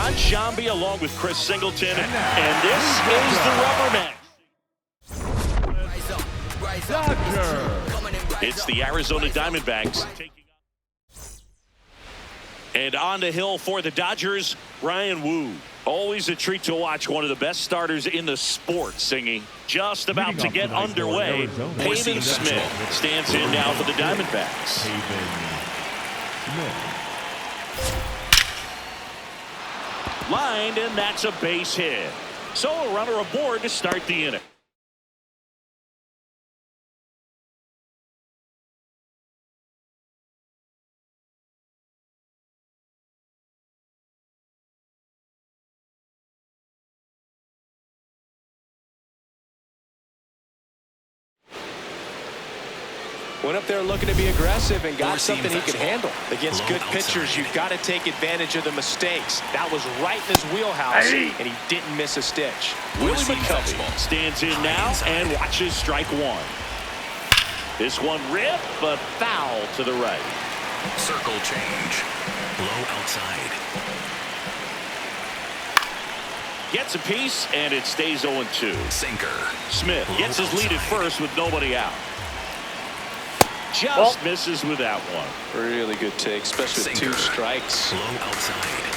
John Shambi along with Chris Singleton. And this is the rubber match. It's the Arizona Diamondbacks. And on the hill for the Dodgers, Ryan Wu. Always a treat to watch one of the best starters in the sport singing. Just about to get underway. Pavin Smith stands in now for the Diamondbacks. Lined, and that's a base hit. So a runner aboard to start the inning. Went up there looking to be aggressive and got something he could handle. Against good pitchers, you've got to take advantage of the mistakes. That was right in his wheelhouse, and he didn't miss a stitch. Willie McCovey stands in now and watches strike one. This one ripped, but foul to the right. Circle change. Low outside. Gets a piece, and it stays 0-2. Sinker. Smith gets his lead at first with nobody out. Just misses with that one. Really good take, especially with 2 strikes. Low outside.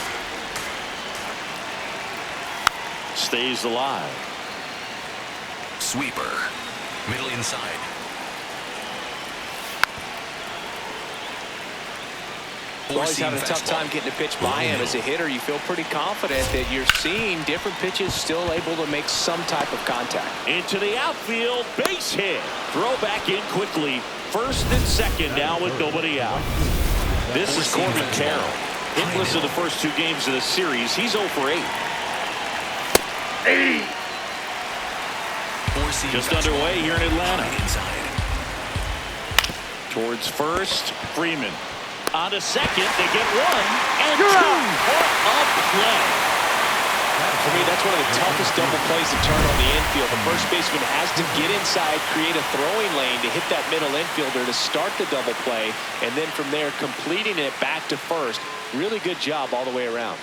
Stays alive. Sweeper. Middle inside. Always having a tough time getting a pitch by him. As a hitter, you feel pretty confident that you're seeing different pitches still able to make some type of contact. Into the outfield, base hit. Throw back in quickly. First and second now with nobody out. This is Corbin Carroll. Hitless in the first 2 games of the series. He's 0 for 8. Just underway here in Atlanta. Towards first, Freeman. On to second, they get 1 and 2 for a play. For me, that's one of the toughest double plays to turn on the infield. The first baseman has to get inside, create a throwing lane to hit that middle infielder to start the double play, and then from there completing it back to first. Really good job all the way around.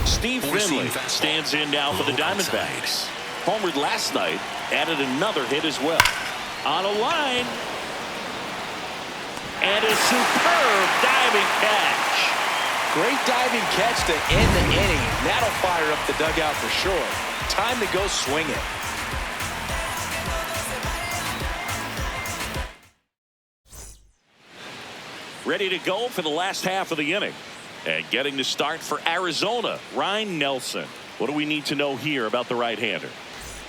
Steve Finley stands in now for the Diamondbacks. Homered last night, added another hit as well. On a line, and a superb diving catch. Great diving catch to end the inning. That'll fire up the dugout for sure. Time to go swing it. Ready to go for the last half of the inning. And getting to start for Arizona, Ryan Nelson. What do we need to know here about the right-hander?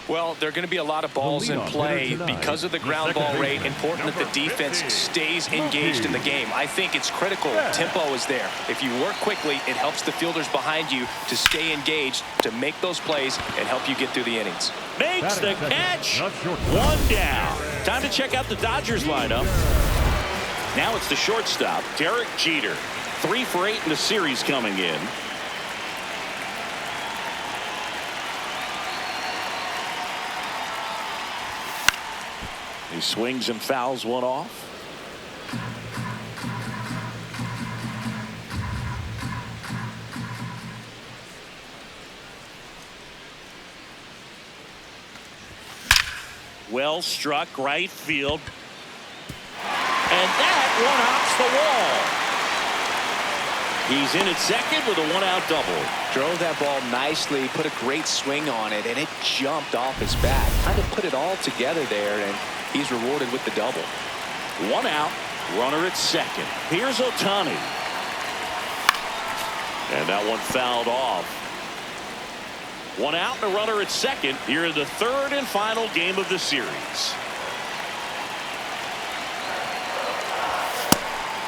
Well, there are going to be a lot of balls in play because of the ground ball rate. Important that the defense stays engaged in the game. I think it's critical. Tempo is there. If you work quickly, it helps the fielders behind you to stay engaged, to make those plays, and help you get through the innings. Makes the catch. 1 down. Time to check out the Dodgers lineup. Now it's the shortstop, Derek Jeter. 3 for 8 in the series coming in. He swings and fouls one off. Well struck right field. And that one hops the wall. He's in at second with a 1-out double. Drove that ball nicely, put a great swing on it, and it jumped off his bat. Kind of put it all together there, and he's rewarded with the double. 1 out, runner at second. Here's Ohtani. And that one fouled off. 1 out and a runner at second here in the 3rd and final game of the series.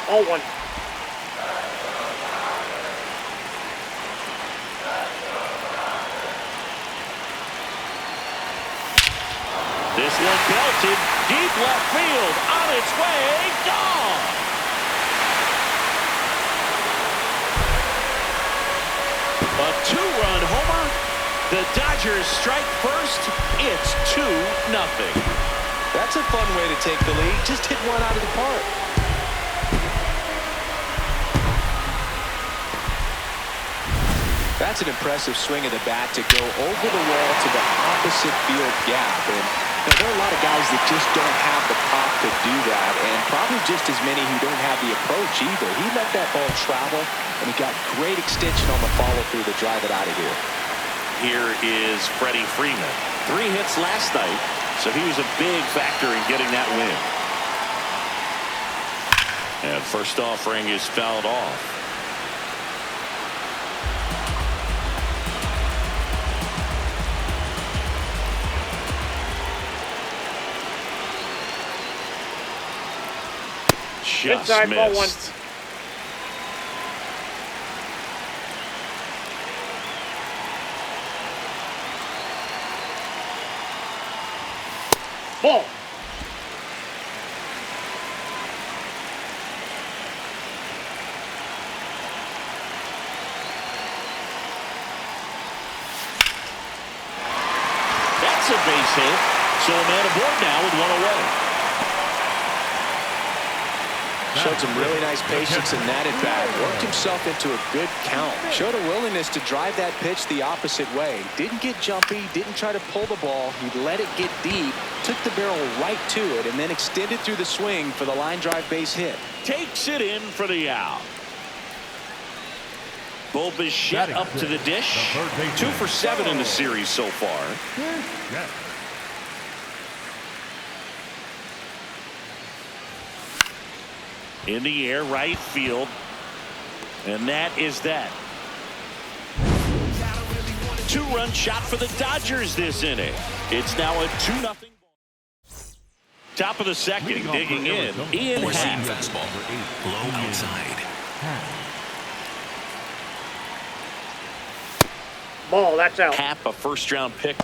0-1. This one belted deep left field, on its way, gone. A 2-run homer. The Dodgers strike first. It's 2-0. That's a fun way to take the lead. Just hit one out of the park. That's an impressive swing of the bat to go over the wall to the opposite field gap. And there are a lot of guys that just don't have the pop to do that, and probably just as many who don't have the approach either. He let that ball travel, and he got great extension on the follow-through to drive it out of here. Here is Freddie Freeman. 3 hits last night, so he was a big factor in getting that win. And first offering is fouled off. Just inside, ball 1. missed. Ball. That's a base hit. So a man aboard now with 1 away. Showed some really nice patience in that at bat. Worked himself into a good count. Showed a willingness to drive that pitch the opposite way. Didn't get jumpy. Didn't try to pull the ball. He let it get deep. Took the barrel right to it and then extended through the swing for the line drive base hit. Takes it in for the out. Bo Bichette up to the dish. 2 for 7 in the series so far. In the air, right field. And that is that. 2-run shot for the Dodgers this inning. It's now a 2-0 ball. Top of the second, digging in. Ian Four-seam Happ. fastball. Low outside. Ball, that's out. Happ, a first-round pick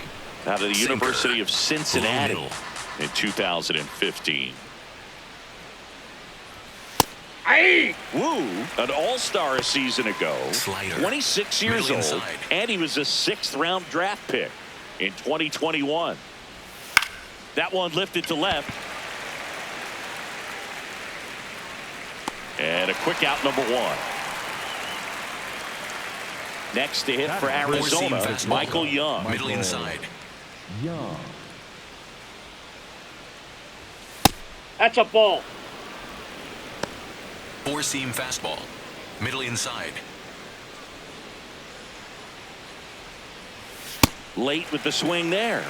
out of the Sinker. University of Cincinnati Low in 2015. Aye. Woo, an all-star a season ago. Slider. 26 years Middle old. inside. And he was a 6th-round draft pick in 2021. That one lifted to left. And a quick out, number 1. Next to hit for Four-seam Arizona, fastball. Michael Young. Middle inside. That's a ball. Four-seam fastball. Middle inside. Late with the swing there.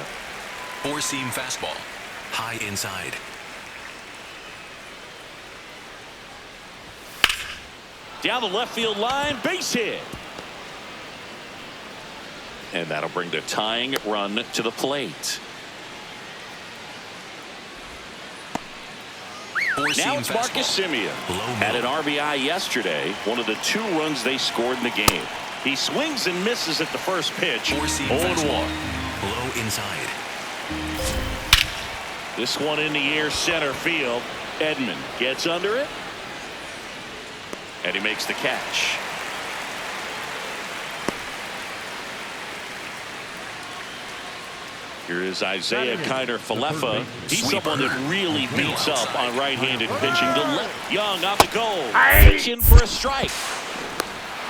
Four-seam fastball. High inside. Down the left field line, base hit. And that'll bring the tying run to the plate. Now it's Marcus Semien. Had an RBI yesterday, one of the 2 runs they scored in the game. He swings and misses at the first pitch. 4-seam 0-1. Low inside. This one in the air, center field. Edman gets under it. And he makes the catch. Here is Isaiah Kiner-Falefa. He's someone that really beats up on right-handed pitching. To left. Young on the goal. Pitching for a strike.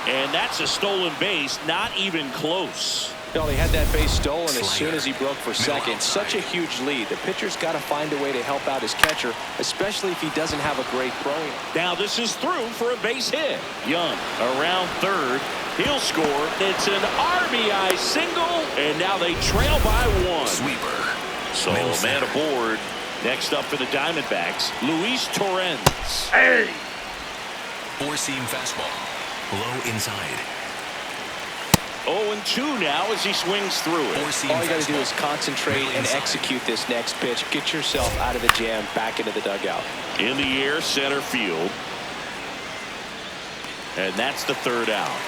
And that's a stolen base. Not even close. Well, he had that base stolen as soon as he broke for second. Such a huge lead. The pitcher's got to find a way to help out his catcher, especially if he doesn't have a great throwing. Now this is through for a base hit. Young around third. He'll score. It's an RBI single, and now they trail by 1. Sweeper. So Middle man center. aboard. Next up for the Diamondbacks, Luis Torrens. Hey. Four-seam fastball. Low inside. 0-2 now as he swings through it. Four-seam All you got to do fastball. is concentrate Middle and inside. execute this next pitch. Get yourself out of the jam, back into the dugout. In the air, center field. And that's the 3rd out.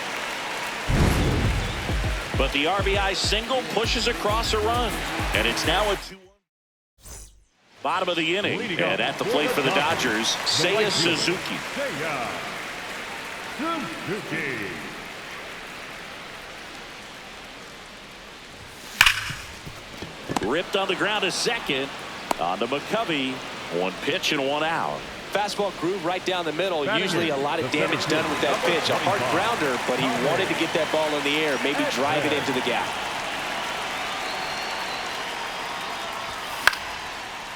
But the RBI single pushes across a run. And it's now a 2-1. Bottom of the inning. And at the plate for the Dodgers, Seiya Suzuki. Ripped on the ground to second. On to McCovey. 1 pitch and 1 out. fastball groove right down the middle. Usually a lot of damage done with that pitch. A hard grounder, but he wanted to get that ball in the air, maybe drive it into the gap.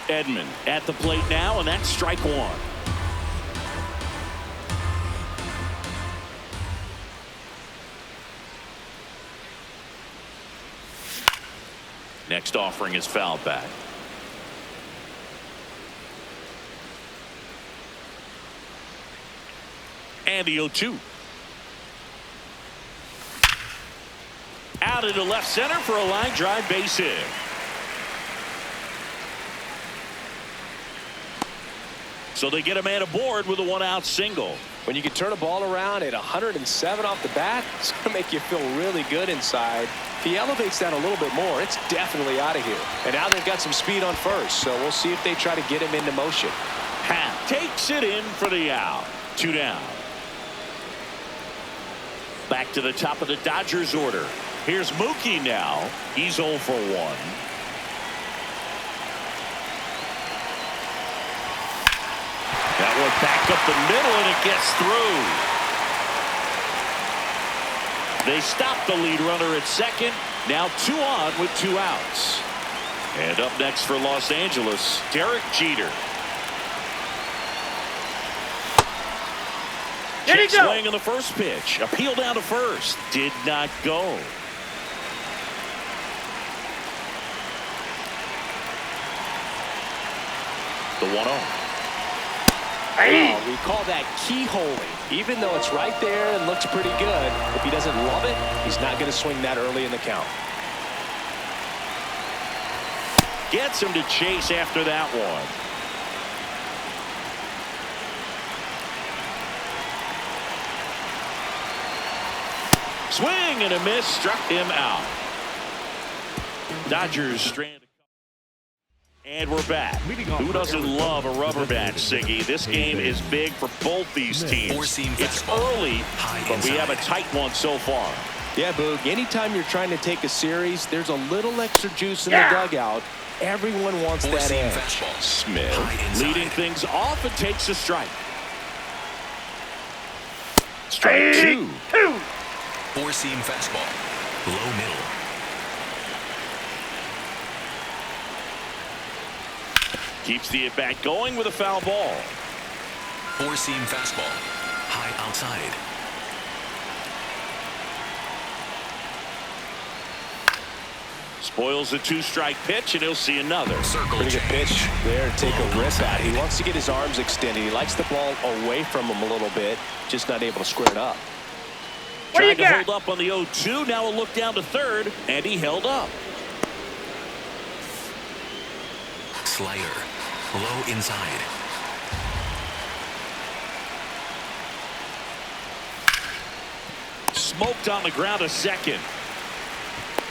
Edman at the plate now, and that's strike one. Next offering is fouled back. And the 0-2. Out into left center for a line drive base hit. So they get a man aboard with a one-out single. When you can turn a ball around at 107 off the bat, it's going to make you feel really good inside. If he elevates that a little bit more, it's definitely out of here. And now they've got some speed on first, so we'll see if they try to get him into motion. Happ takes it in for the out. 2 down. Back to the top of the Dodgers order. Here's Mookie now. He's 0 for 1. That one back up the middle, and it gets through. They stop the lead runner at second. Now 2 on with 2 outs. And up next for Los Angeles, Derek Jeter. Check swing on the first pitch. Appeal down to first. Did not go. The 1-0. Oh, we call that keyholing. Even though it's right there and looks pretty good, if he doesn't love it, he's not going to swing that early in the count. Gets him to chase after that one. Swing and a miss, struck him out. Dodgers stranded. And we're back. Who doesn't love a rubber match, Siggy? This game is big for both these teams. It's early, but we have a tight one so far. Yeah, Boog, anytime you're trying to take a series, there's a little extra juice in the dugout. Everyone wants that edge. Smith leading things off and takes a strike. Strike 2. Four-seam fastball. Low middle. Keeps the at-bat going with a foul ball. Four-seam fastball. High outside. Spoils the 2-strike pitch, and he'll see another. Pretty good pitch there to take a rip at. He wants to get his arms extended. He likes the ball away from him a little bit, just not able to square it up. Trying to hold up on the 0-2. Now a look down to third, and he held up. Slider. Low inside. Smoked on the ground to second.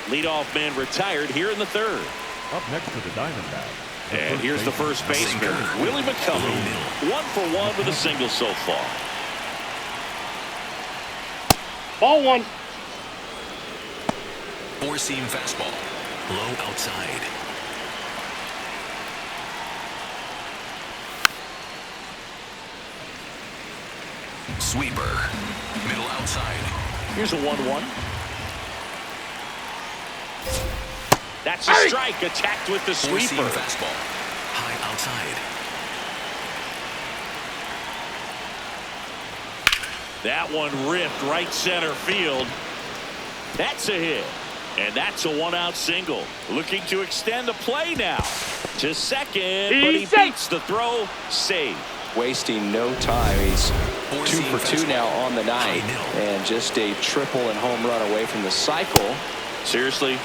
Leadoff man retired here in the third. Up next to the Diamondbacks. And here's the first baseman, Willie McCovey. 1 for 1 with a single so far. Ball 1. Four-seam fastball. Low outside. Sweeper. Middle outside. Here's a 1-1. That's a strike, attacked with the Four-seam sweeper. fastball. High outside. That one ripped right center field. That's a hit. And that's a 1-out single. Looking to extend the play now. To second, but he beats the throw. Save. Wasting no time. He's 2 for 2 now on the night. And just a triple and home run away from the cycle. Seriously,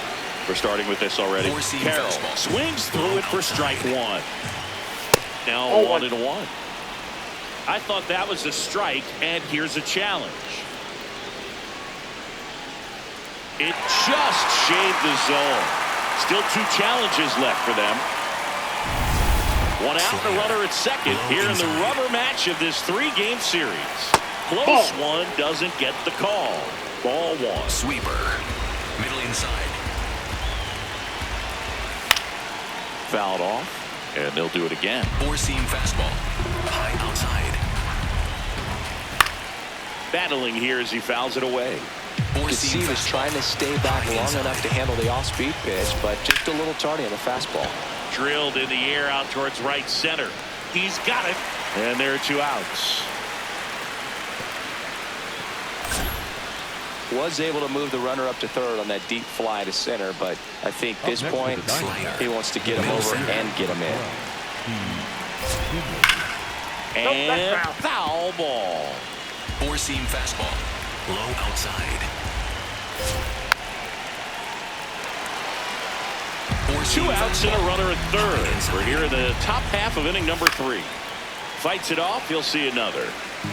we're starting with this already. Carroll swings through it for strike 1. Now 1-1. I thought that was a strike, and here's a challenge. It just shaved the zone. Still 2 challenges left for them. 1 out, the runner at second here in the rubber match of this 3-game series. Close one doesn't get the call. Ball 1. Sweeper. Middle inside. Fouled off. And they'll do it again. Four-seam fastball. High outside. Battling here as he fouls it away. You can see he was trying to stay back long enough to handle the off-speed pitch, but just a little tardy on the fastball. Drilled in the air out towards right center. He's got it. And there are 2 outs. Was able to move the runner up to third on that deep fly to center, but I think this point he wants to get him over and get him in. And foul ball. Four-seam fastball. Low outside. 2 outs and a runner at third. We're here in the top half of inning number 3. Fights it off. He'll see another.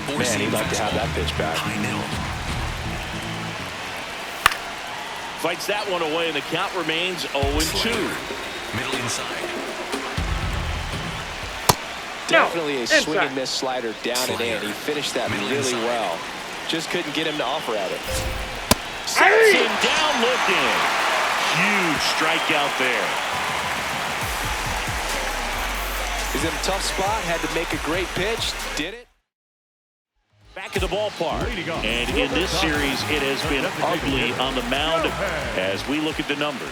Man, he'd like to have that pitch back. High middle. Fights that one away, and the count remains 0-2. Middle inside. Definitely a swing and miss slider down and in. He finished that really well. Just couldn't get him to offer at it. Sets him down looking. Huge strikeout there. He's in a tough spot. Had to make a great pitch. Did it. Back at the ballpark. And in this series, it has been ugly on the mound as we look at the numbers.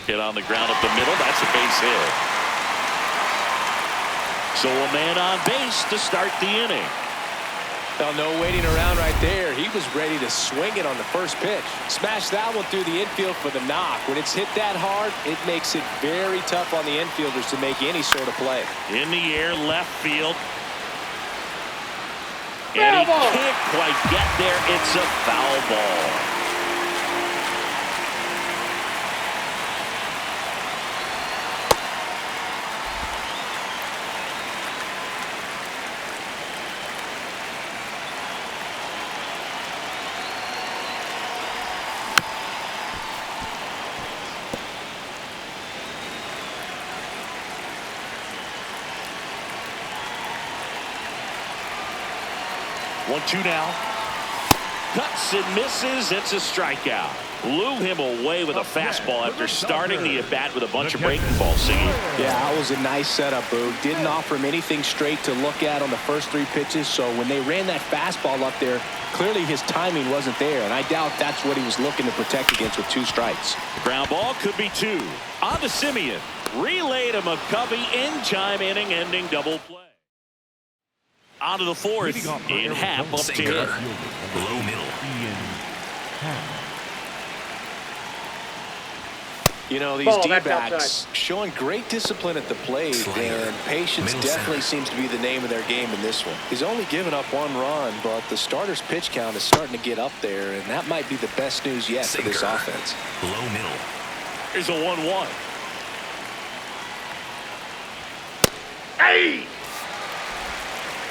Hit on the ground up the middle. That's a base hit. So a man on base to start the inning. Well, no waiting around right there. He was ready to swing it on the first pitch. Smashed that one through the infield for the knock. When it's hit that hard, it makes it very tough on the infielders to make any sort of play. In the air, left field. And he can't quite get there. It's a foul ball. One-two now. Cuts and misses. It's a strikeout. Blew him away with a fastball after starting the at-bat with a bunch of breaking balls. Singing. Yeah, that was a nice setup, Boog. Didn't offer him anything straight to look at on the first 3 pitches, so when they ran that fastball up there, clearly his timing wasn't there, and I doubt that's what he was looking to protect against with 2 strikes. Ground ball could be 2. On to Simeon. Relayed to McCovey in time, inning-ending double play. On to the 4th. In half up to hit. Low middle. You know, these D-backs showing great discipline at the plate, and patience definitely seems to be the name of their game in this one. He's only given up 1 run, but the starter's pitch count is starting to get up there, and that might be the best news yet for this offense. Low middle. Here's a 1-1. Hey!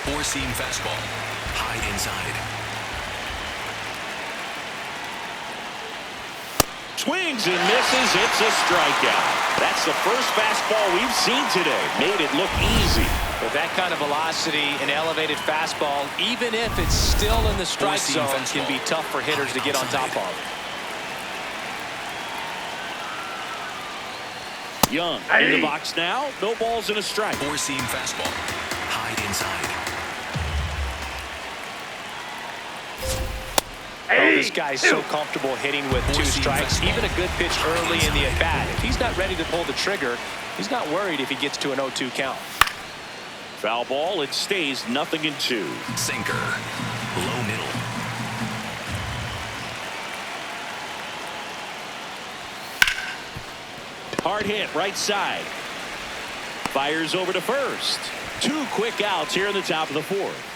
Four-seam fastball. High inside. Swings and misses. It's a strikeout. That's the first fastball we've seen today. Made it look easy. With that kind of velocity, an elevated fastball, even if it's still in the strike zone, can be tough for hitters to get on top of. Young in the box now. No balls and a strike. Four-seam fastball. High inside. Oh, this guy's so comfortable hitting with 2 strikes. Even a good pitch early in the at-bat. If he's not ready to pull the trigger, he's not worried if he gets to an 0-2 count. Foul ball. It stays 0-2. Sinker. Low middle. Hard hit right side. Fires over to first. 2 quick outs here in the top of the 4th.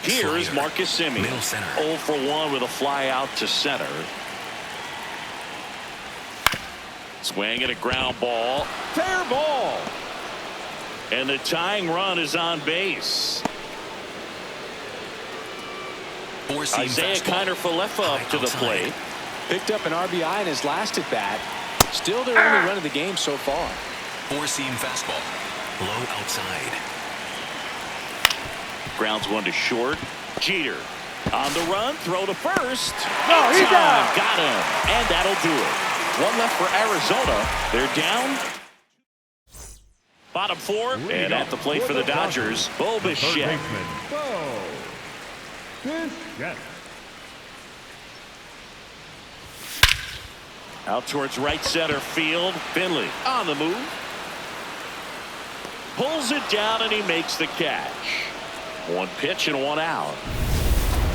Here's Marcus Simeon. 0 for 1 with a fly out to center. Swing and a ground ball. Fair ball. And the tying run is on base. Isaiah Kiner-Falefa up to the plate. Picked up an RBI in his last at bat. Still their only run of the game so far. Four-seam fastball. Low outside. Grounds one to short. Jeter On the run, throw to first. No, he's down. Got him, and that'll do it. One left for Arizona. They're down. Bottom four, and at the plate for the Dodgers, Bo Bichette. Out towards right center field. Finley on the move. Pulls it down, and he makes the catch. One pitch and one out.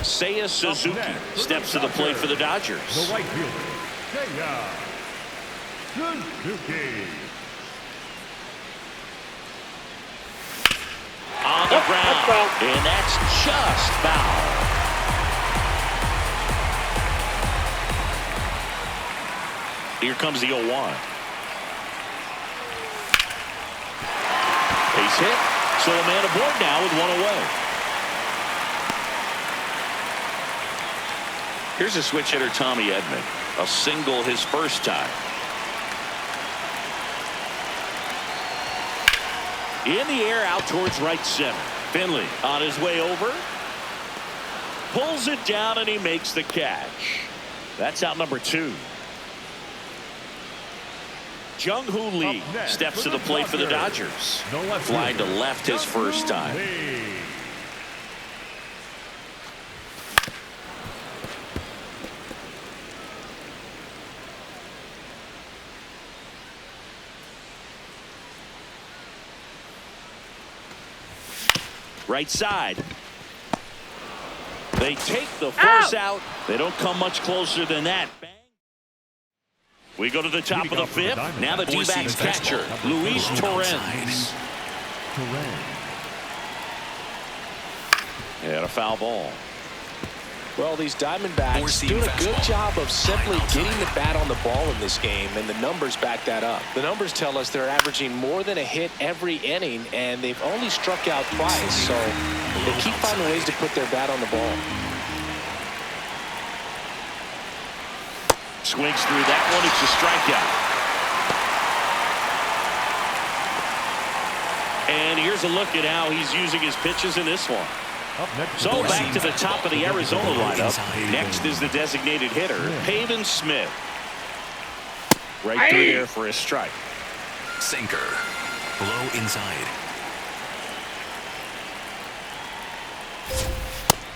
Seiya Suzuki steps to the plate for the Dodgers. The right fielder, Seiya Suzuki. On the ground, and that's just foul. Here comes the 0-1. Base hit. So a man aboard now with one away. Here's a switch hitter, Tommy Edman. A single his first time. In the air out towards right center. Finley on his way over. Pulls it down, and he makes the catch. That's out number 2. Jung-Hoo Lee steps to the plate for the Dodgers. Flying to left his first time. Right side. They take the force out. They don't come much closer than that. Bang. We go to the top of the 5th. Now the D-backs catcher, Luis Torrens. And a foul ball. Well, these Diamondbacks doing a good job of simply getting the bat on the ball in this game, and the numbers back that up. The numbers tell us they're averaging more than a hit every inning, and they've only struck out twice, so they keep finding ways to put their bat on the ball. Swings through that one. It's a strikeout. And here's a look at how he's using his pitches in this one. So back to the top of the Arizona lineup. Next is the designated hitter, Pavin Smith. Right through there for a strike. Sinker. Low inside.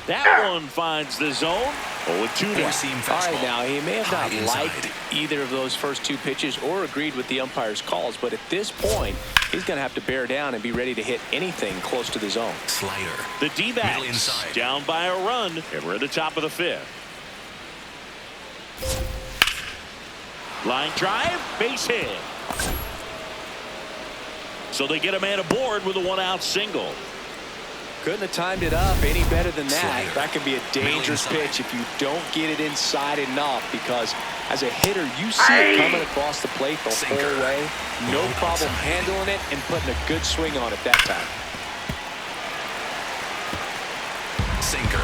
That one finds the zone. 0-2 now. All right, now he may have not liked either of those first 2 pitches or agreed with the umpire's calls, but at this point, he's going to have to bear down and be ready to hit anything close to the zone. Slider. The D-backs down by a run, and we're at the top of the 5th. Line drive, base hit. So they get a man aboard with a 1-out single. Couldn't have timed it up any better than that. That could be a dangerous pitch if you don't get it inside enough, because as a hitter, you see it coming across the plate the whole way. No problem handling it and putting a good swing on it that time. Sinker.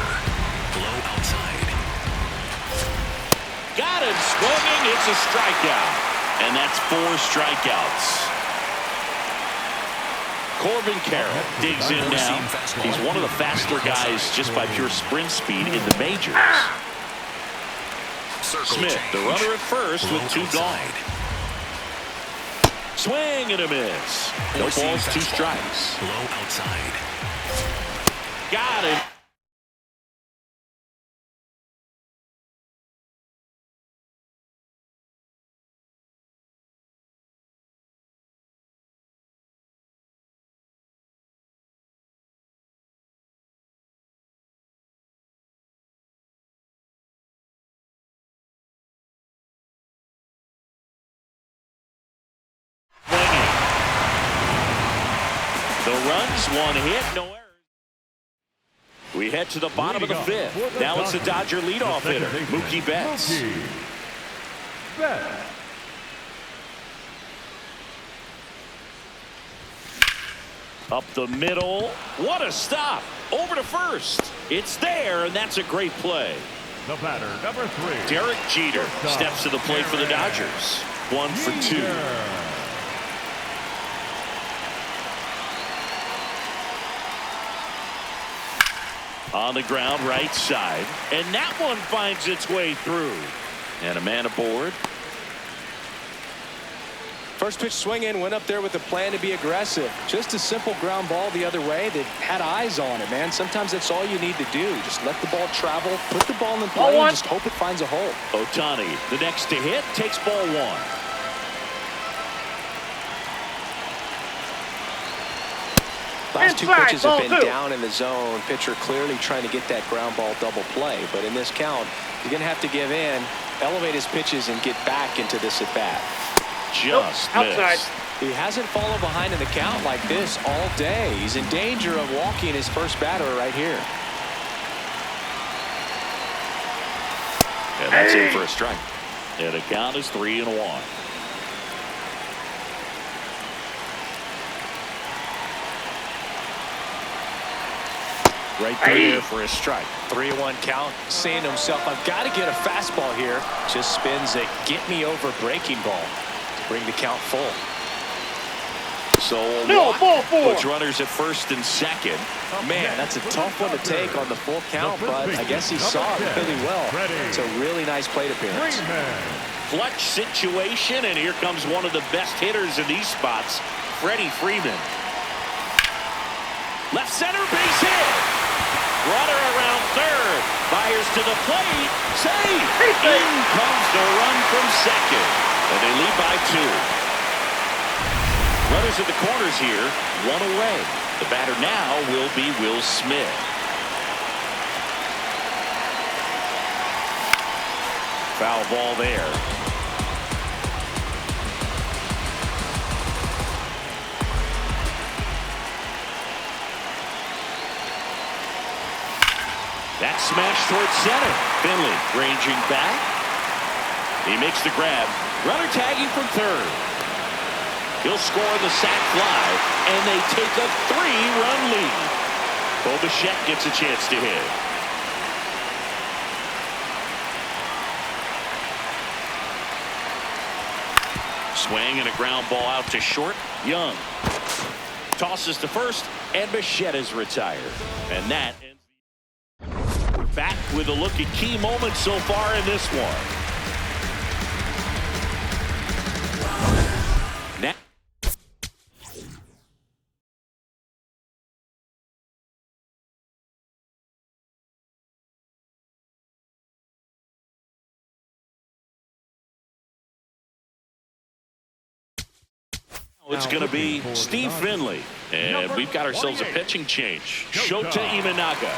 Low outside. Got him swinging. It's a strikeout. And that's 4 strikeouts. Corbin Carroll digs in now. He's one of the faster guys just by pure sprint speed in the majors. Smith, the runner at first with 2 gone. Swing and a miss. No balls, 2 strikes. Low outside. Got it. The runs, 1 hit, no errors. We head to the bottom of the 5th. Now it's the Dodger leadoff hitter, Mookie Betts. Up the middle. What a stop. Over to first. It's there, and that's a great play. The batter, number 3. Derek Jeter steps to the plate for the Dodgers. 1 for 2. On the ground, right side. And that one finds its way through. And a man aboard. First pitch swing in, went up there with a plan to be aggressive. Just a simple ground ball the other way that had eyes on it, man. Sometimes that's all you need to do. Just let the ball travel, put the ball in play, and just hope it finds a hole. Ohtani, the next to hit, takes ball one. Last two pitches have been down in the zone. Pitcher clearly trying to get that ground ball double play. But in this count, he's going to have to give in, elevate his pitches, and get back into this at bat. Just outside. missed. He hasn't fallen behind in the count like this all day. He's in danger of walking his first batter right here. And that's in for a strike. And the count is 3-1. Right there for a strike. 3-1 count, saying to himself, I've got to get a fastball here. Just spins a get me over breaking ball to bring the count full. So ball four. puts runners at first and second. Man, that's a tough one to take on the full count, but I guess he saw it really well. It's a really nice plate appearance. Clutch situation, and here comes one of the best hitters in these spots, Freddie Freeman. Left center base hit. Runner around third. Fires to the plate. Save. In comes the run from second. And they lead by 2. Runners at the corners here. One away. The batter now will be Will Smith. Foul ball there. That smash towards center. Finley ranging back. He makes the grab. Runner tagging from third. He'll score the sac fly, and they take a 3-run lead. Bo Bichette gets a chance to hit. Swing and a ground ball out to short. Young tosses to first, and Bichette is retired. And that ends. Back with a look at key moments so far in this one. Now it's going to be Steve Finley. And we've got ourselves a pitching change. Shota Imanaga.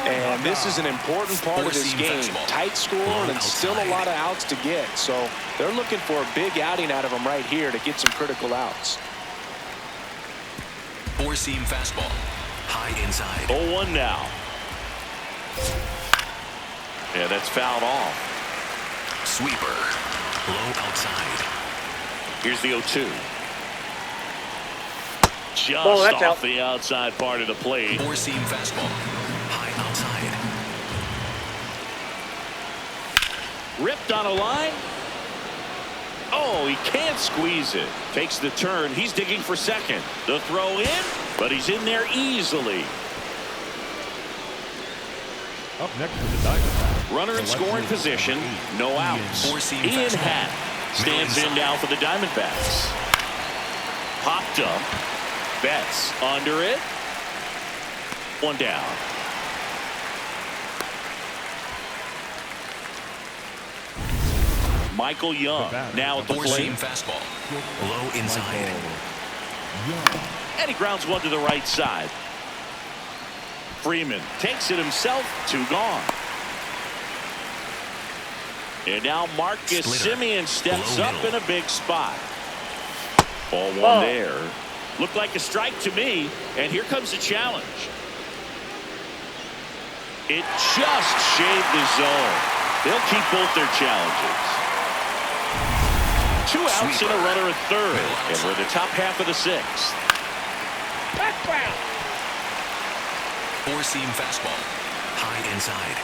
And this is an important part of this game. Tight score and still a lot of outs to get. So they're looking for a big outing out of them right here to get some critical outs. Four-seam fastball. High inside. 0-1 now. Yeah, that's fouled off. Sweeper. Low outside. Here's the 0-2. Just that's off out. the outside part of the plate. Four-seam fastball. High outside. Ripped on a line. Oh, he can't squeeze it. Takes the turn. He's digging for second. The throw in, but he's in there easily. Up next to the Diamondbacks. Runner in scoring position. No outs. Four-seam Ian fastball. Happ stands in now for the Diamondbacks. Popped up. Betts under it. One down. Michael Young now at the Four-seam plate. fastball. Low inside. And he grounds one to the right side. Freeman takes it himself. 2 gone. And now Marcus Splitter. Semien steps Low up middle. in a big spot. Ball 1 there. Looked like a strike to me. And here comes the challenge. It just shaved the zone. They'll keep both their challenges. 2 outs and a runner at third. And we're in the top half of the 6th. Four-seam fastball. High inside.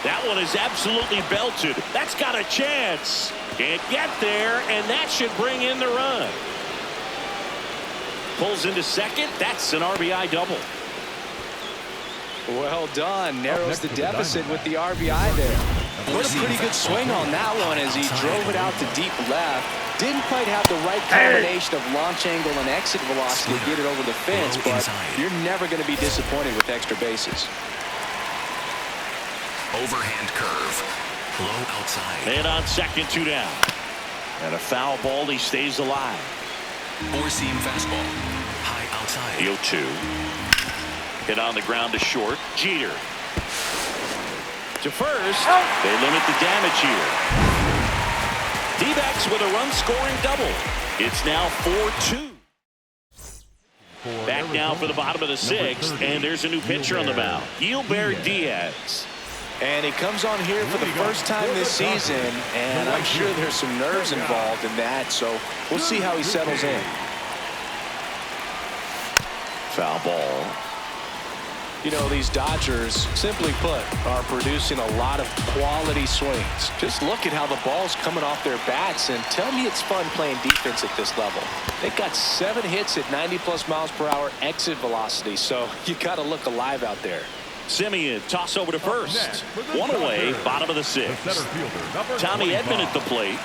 That one is absolutely belted. That's got a chance. Can't get there, and that should bring in the run. Pulls into second. That's an RBI double. Well done. Narrows the deficit with the RBI there. What a pretty good swing on that one as he drove it out to deep left. Didn't quite have the right combination of launch angle and exit velocity to get it over the fence, but you're never going to be disappointed with extra bases. Overhand curve. Low outside. And on second, 2 down. And a foul ball, he stays alive. Four-seam fastball. High outside. 0-2. Hit on the ground to short. Jeter. To first. They limit the damage here. D-backs with a run-scoring double. It's now 4-2. Back now for the bottom of the 6th, and there's a new pitcher on the mound. Gilbert Diaz. And he comes on here for the first time this season, and I'm sure there's some nerves involved in that, so we'll see how he settles in. Foul ball. You know, these Dodgers, simply put, are producing a lot of quality swings. Just look at how the ball's coming off their bats, and tell me it's fun playing defense at this level. They've got 7 hits at 90+ miles per hour exit velocity, so you got to look alive out there. Simeon, toss over to first. 1 away, bottom of the 6th. Tommy Edman at the plate.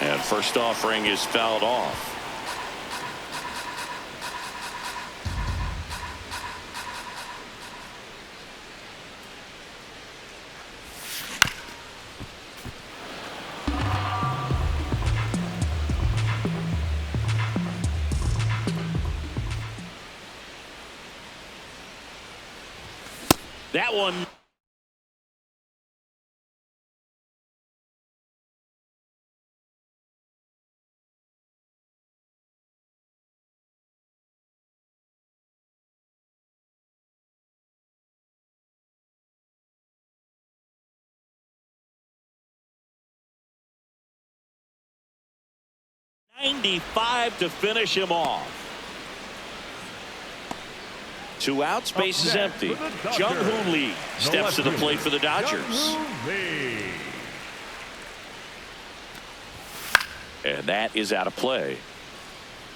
And first offering is fouled off. That one. .95 to finish him off. 2 outs, base is empty. Jung-Hoo Lee steps to the plate for the Dodgers. And that is out of play.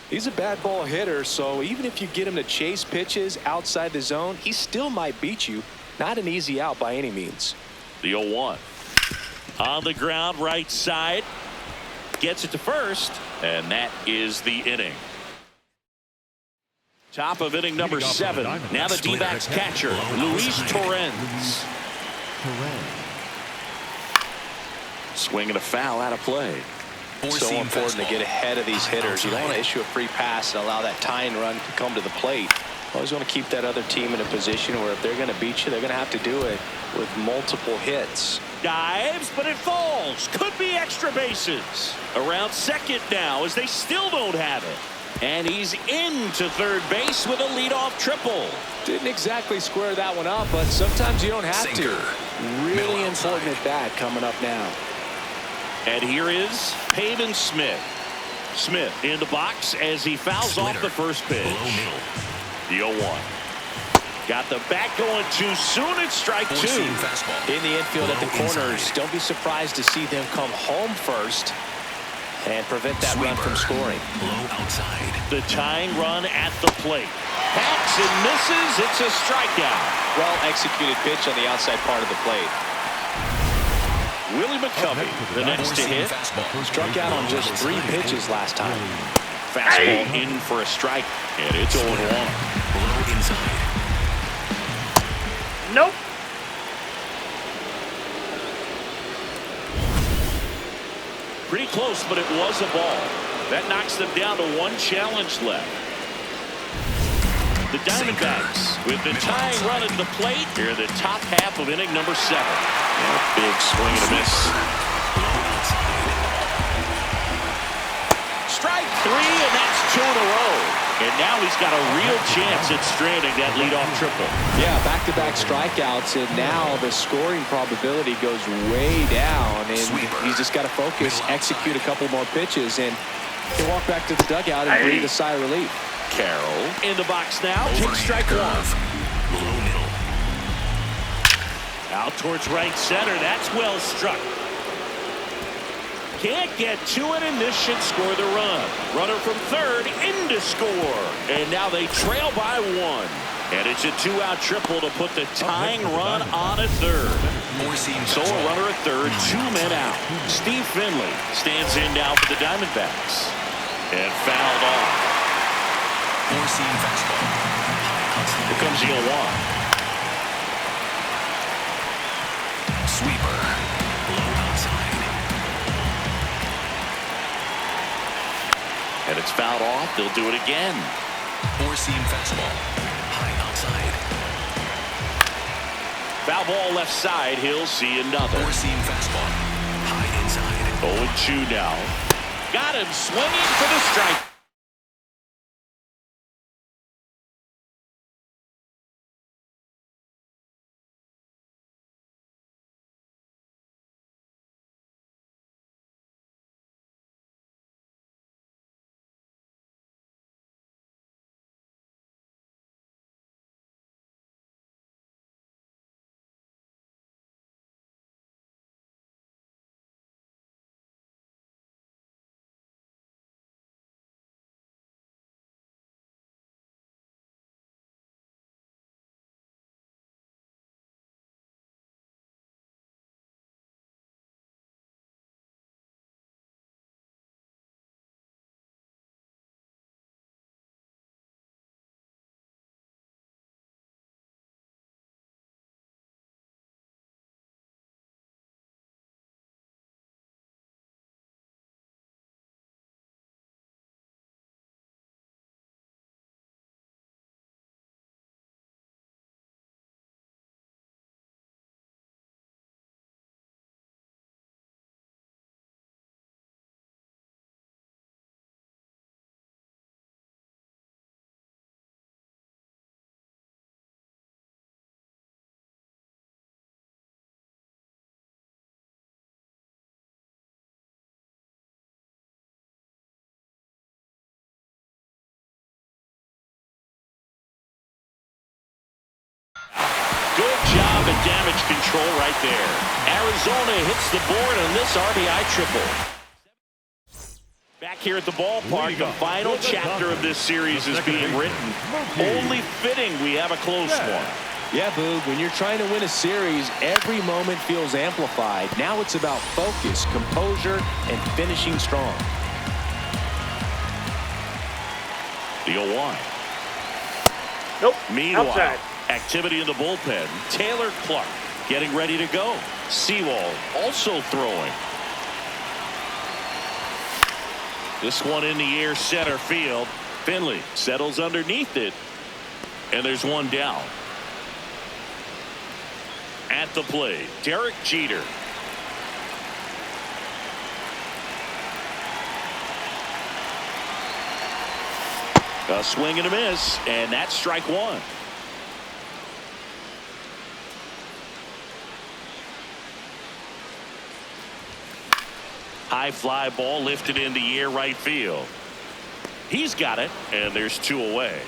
He's a bad ball hitter, so even if you get him to chase pitches outside the zone, he still might beat you. Not an easy out by any means. The 0-1. On the ground, right side. Gets it to first, and that is the inning. Top of inning number 7. Now the D-backs catcher, Luis Torrens. Swing and a foul out of play. So important to get ahead of these hitters. You don't want to issue a free pass and allow that tying run to come to the plate. Always want to keep that other team in a position where if they're going to beat you, they're going to have to do it with multiple hits. Dives, but it falls. Could be extra bases. Around second now as they still don't have it. And he's into third base with a leadoff triple. Didn't exactly square that one up, but sometimes you don't have to. Really important at bat coming up now. And here is Pavin Smith. Smith in the box as he fouls off the first pitch. The 0-1. Got the bat going too soon. It's strike 2. In the infield at the corners. Don't be surprised to see them come home first and prevent that run from scoring. Low outside. The tying run at the plate. Hacks and misses. It's a strikeout. Well executed pitch on the outside part of the plate. Willie McCovey, the next to hit. Struck out on just 3 pitches last time. Fastball in for a strike, and it's 0-1. Low inside. Nope. Pretty close, but it was a ball. That knocks them down to 1 challenge left. The Diamondbacks with the tying run at the plate here in the top half of inning number 7. And a big swing and a miss. Strike 3, and that's 2 in a row. And now he's got a real chance at stranding that leadoff triple. Yeah, back-to-back strikeouts, and now the scoring probability goes way down, and he's just got to focus, execute a couple more pitches, and he'll walk back to the dugout and breathe a sigh of relief. Carroll in the box now. Takes strike 1. Low middle. Out towards right center. That's well struck. Can't get to it, and this should score the run. Runner from third in to score. And now they trail by 1. And it's a 2-out triple to put the tying run on at third. So a runner at third, 2 men out. Steve Finley stands in now for the Diamondbacks. And fouled off. Four-seam fastball. Here comes the 0-1. Sweeper. Low outside. And it's fouled off. They'll do it again. Four-seam fastball. High outside. Foul ball left side. He'll see another. Four-seam fastball. High inside. 0-2 now. Got him swinging for the strike. Good job at damage control right there. Arizona hits the board on this RBI triple. Back here at the ballpark, the final chapter of this series is being written. Only fitting we have a close one. Yeah, Boog, when you're trying to win a series, every moment feels amplified. Now it's about focus, composure, and finishing strong. The 0-1. Nope. Meanwhile, Outside. activity in the bullpen. Taylor Clark getting ready to go. Sewell also throwing. This one in the air, center field. Finley settles underneath it. And there's one down. At the plate, Derek Jeter. A swing and a miss, and that's strike 1. High fly ball lifted in the air right field. He's got it, and there's 2 away.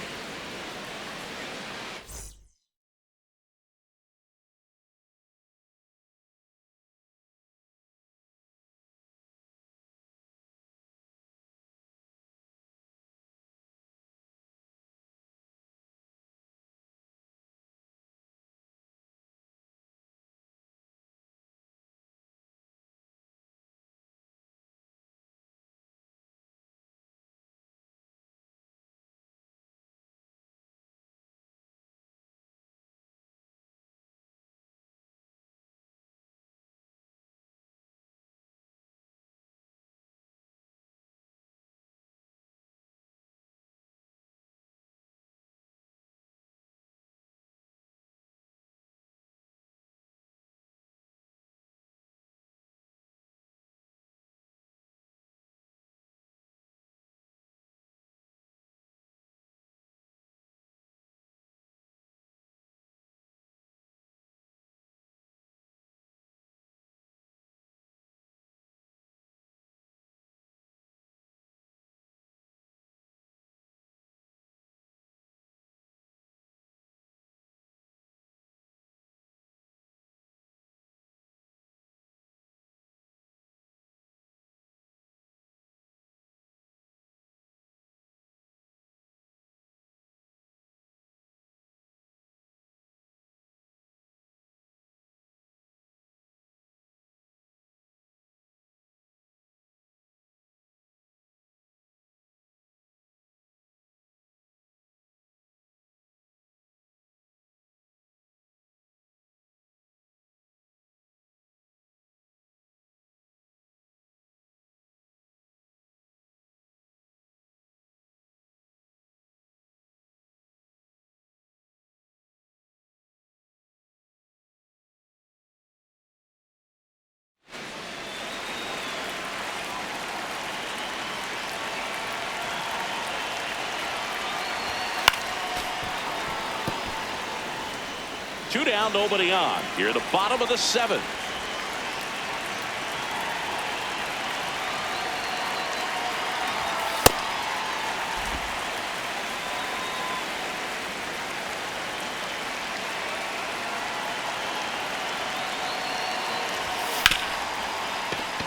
2 down, nobody on. Here at the bottom of the 7th.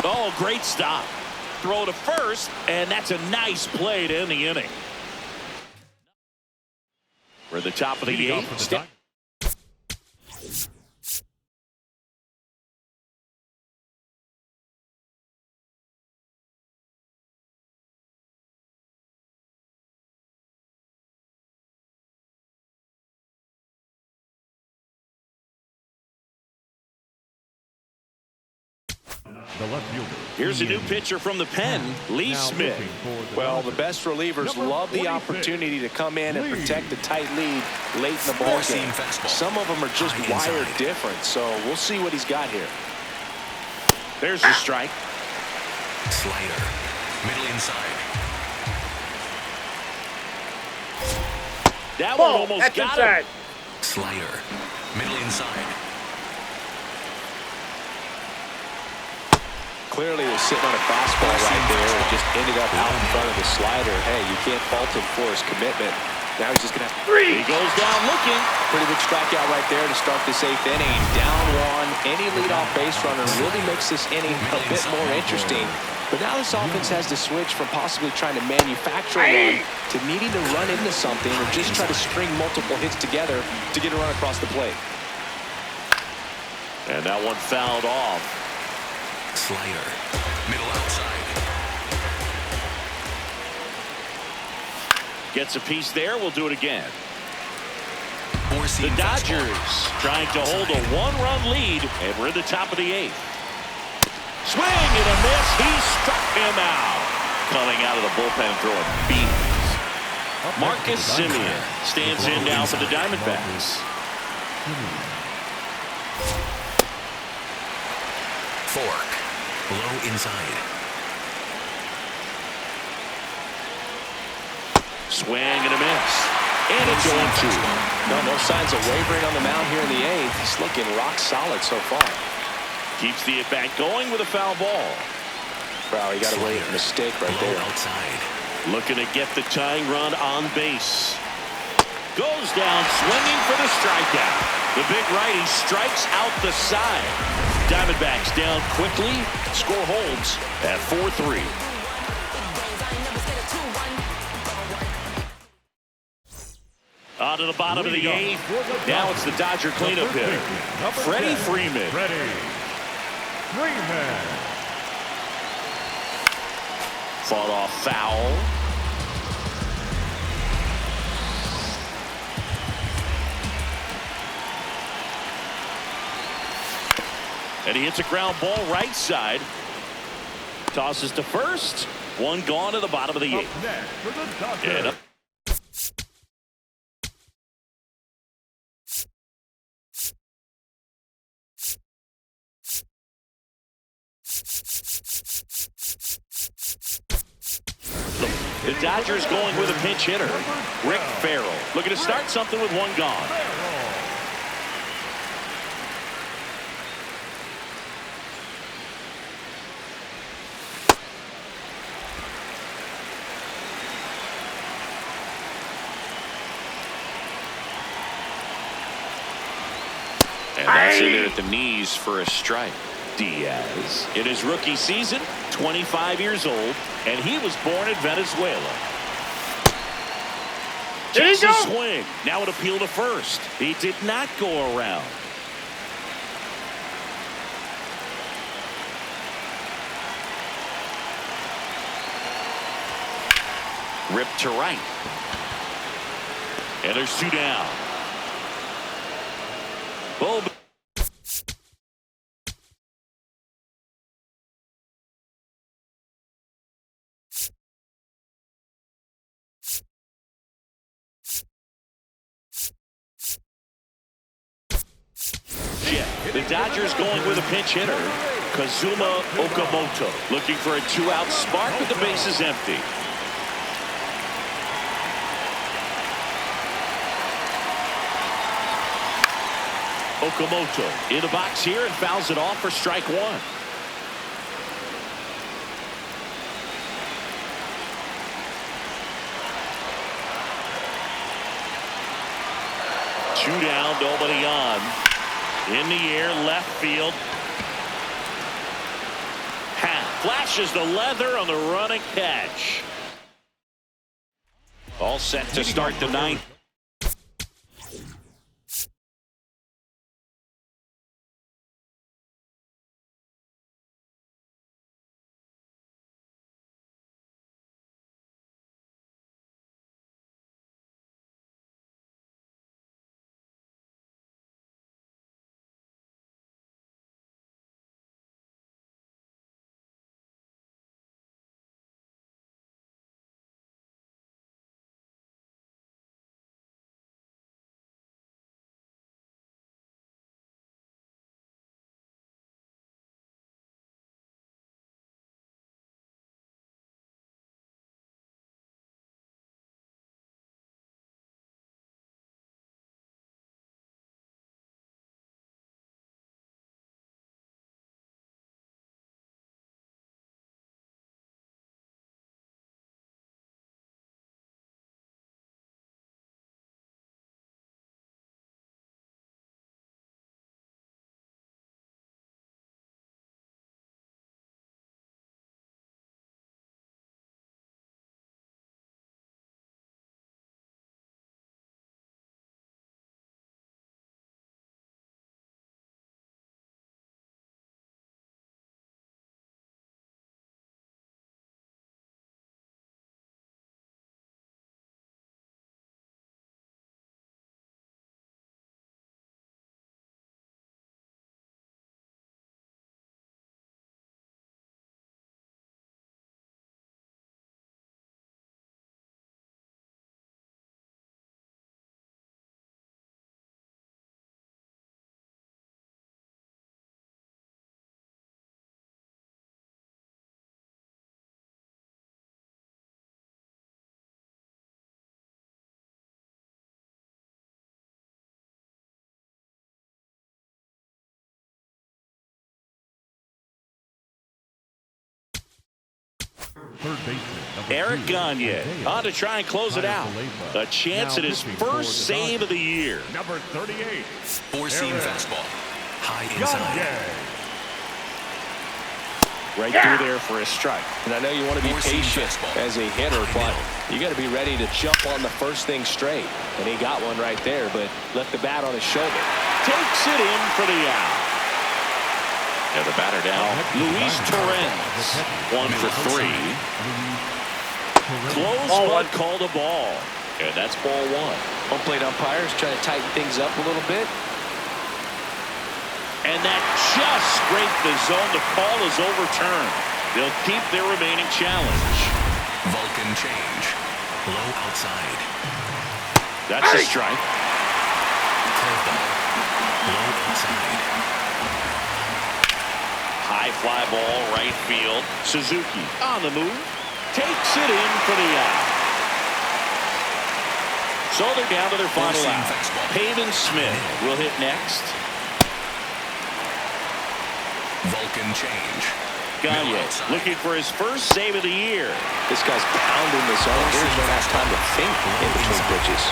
Oh, great stop. Throw to first, and that's a nice play to end the inning. We're at the top of the 8th. The left fielder. Here's a new pitcher from the pen, Lee Smith. Well, the best relievers love the opportunity to come in and protect the tight lead late in the ball game. Some of them are just wired different, so we'll see what he's got here. There's the strike. Slider. Middle inside. That one almost got him. Slider. Middle inside. Clearly was sitting on a fastball right there and just ended up out in front of the slider. Hey, you can't fault him for his commitment. Now he's just going to have to... He goes down looking. Pretty good strikeout right there to start this 8th inning. Down 1. Any leadoff base runner really makes this inning a bit more interesting. But now this offense has to switch from possibly trying to manufacture a run to needing to run into something or just try to string multiple hits together to get a run across the plate. And that one fouled off. Slider. Middle outside. Gets a piece there. We'll do it again. The The Dodgers trying to hold a 1-run lead, and we're at the top of the 8th. Swing and a miss. He struck him out. Coming out of the bullpen throwing beans. Marcus Semien stands in now for the Diamondbacks. Fork. Low inside. Swing and a miss. And it's 0-2. No signs of wavering on the mound here in the 8th. He's looking rock solid so far. Keeps the at-bat going with a foul ball. Wow, he got away with a mistake right there. Outside. Looking to get the tying run on base. Goes down swinging for the strikeout. The big righty strikes out the side. Diamondbacks down quickly. Score holds at 4-3. On to the bottom of the 8th. Now it's the Dodger cleanup hitter, Freddie Freeman. Fought off foul. And he hits a ground ball right side. Tosses to first. One gone to the bottom of the 8th. And up. The Dodgers going with a pinch hitter, Rick Farrell, looking to start something with one gone. And that's in at the knees for a strike. Diaz, in his rookie season, 25 years old, and he was born in Venezuela. Chases swing. Now an appeal to first. He did not go around. Ripped to right. And there's 2 down. Bull. The Dodgers going with a pinch hitter, Kazuma Okamoto, looking for a 2-out spark with the bases empty. Okamoto in the box here and fouls it off for strike one. Two down, nobody on. In the air, left field. Flashes the leather on the run and catch. All set to start the ninth. Third baseman, Eric Gagne on to try and close it out. A chance at his first save of the year. Number 38. Four-seam fastball. High inside. Right through there for a strike. And I know you want to be Four-seam patient fastball. as a hitter, but you got to be ready to jump on the first thing straight. And he got one right there, but left the bat on his shoulder. Takes it in for the out. And the batter now, Luis Torrens. 1 for 3. Close but called a ball. And that's ball one. Home plate umpires trying to tighten things up a little bit. And that just scraped the zone. The call is overturned. They'll keep their remaining challenge. Vulcan change. Low outside. That's a strike. Curveball. Low outside. High fly ball, right field. Suzuki on the move. Takes it in for the out. So they're down to their final out. Pavin Smith will hit next. Vulcan change. Gagne looking for his first save of the year. This guy's pounding the zone. There's no time to think in between pitches.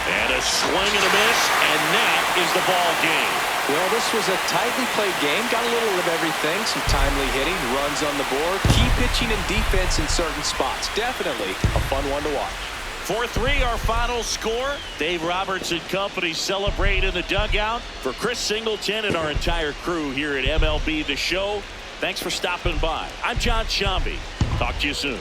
And a swing and a miss, and that is the ball game. Well, this was a tightly played game. Got a little of everything. Some timely hitting, runs on the board, key pitching and defense in certain spots. Definitely a fun one to watch. 4-3 our final score. Dave Roberts and company celebrate in the dugout. For Chris Singleton and our entire crew here at MLB The Show, thanks for stopping by. I'm John Shambi. Talk to you soon.